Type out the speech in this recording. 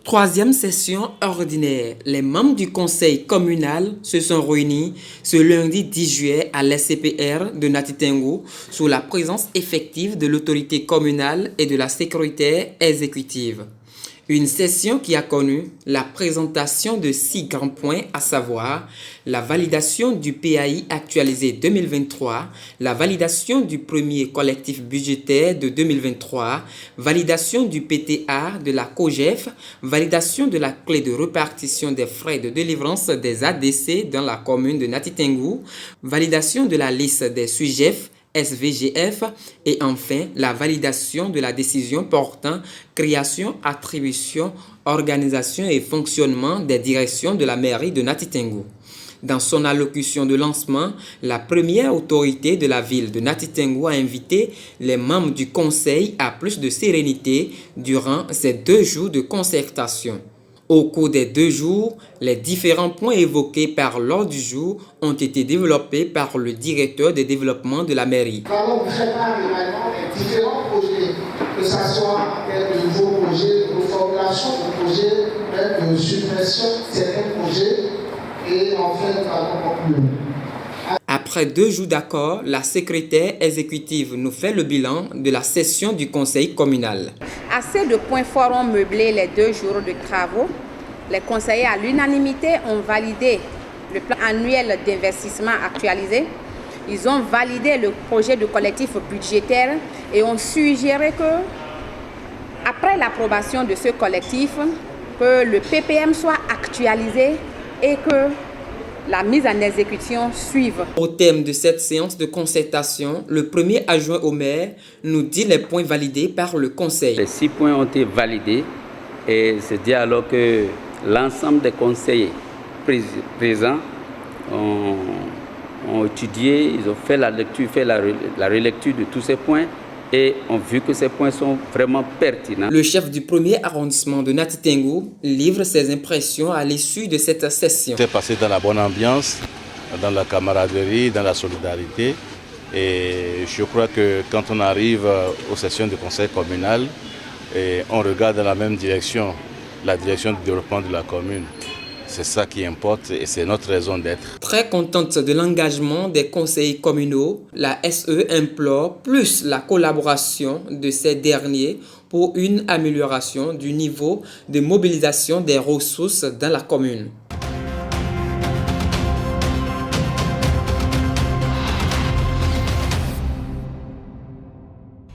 Troisième session ordinaire. Les membres du conseil communal se sont réunis ce lundi 10 juillet à l'SCPR de Nati-Tengu sous la présence effective de l'autorité communale et de la sécurité exécutive. Une session qui a connu la présentation de 6 grands points, à savoir la validation du PAI actualisé 2023, la validation du premier collectif budgétaire de 2023, validation du PTA de la COGEF, validation de la clé de répartition des frais de délivrance des ADC dans la commune de Nati-Tengu, validation de la liste des SUGEF, SVGF et enfin la validation de la décision portant création, attribution, organisation et fonctionnement des directions de la mairie de Nati-Tengu. Dans son allocution de lancement, la première autorité de la ville de Nati-Tengu a invité les membres du conseil à plus de sérénité durant ces 2 jours de concertation. Au cours des 2 jours, les différents points évoqués par l'ordre du jour ont été développés par le directeur de développement de la mairie. Nous allons vous faire part également des différents projets, que ce soit de nouveaux projets, de reformulation de projets, même de suppression de certains projets, et enfin nous allons conclure. Après 2 jours d'accord, la secrétaire exécutive nous fait le bilan de la session du conseil communal. Assez de points forts ont meublé les 2 jours de travaux. Les conseillers à l'unanimité ont validé le plan annuel d'investissement actualisé. Ils ont validé le projet de collectif budgétaire et ont suggéré que, après l'approbation de ce collectif, que le PPM soit actualisé et que la mise en exécution suive. Au terme de cette séance de concertation, le premier adjoint au maire nous dit les points validés par le conseil. Les 6 points ont été validés et c'est dit alors que l'ensemble des conseillers présents ont étudié, ils ont fait la lecture, la relecture de tous ces points et ont vu que ces points sont vraiment pertinents. Le chef du premier arrondissement de Nati-Tengu livre ses impressions à l'issue de cette session. C'est passé dans la bonne ambiance, dans la camaraderie, dans la solidarité. Et je crois que quand on arrive aux sessions du conseil communal, on regarde dans la même direction, la direction du développement de la commune. C'est ça qui importe et c'est notre raison d'être. Très contente de l'engagement des conseillers communaux, la SE implore plus la collaboration de ces derniers pour une amélioration du niveau de mobilisation des ressources dans la commune.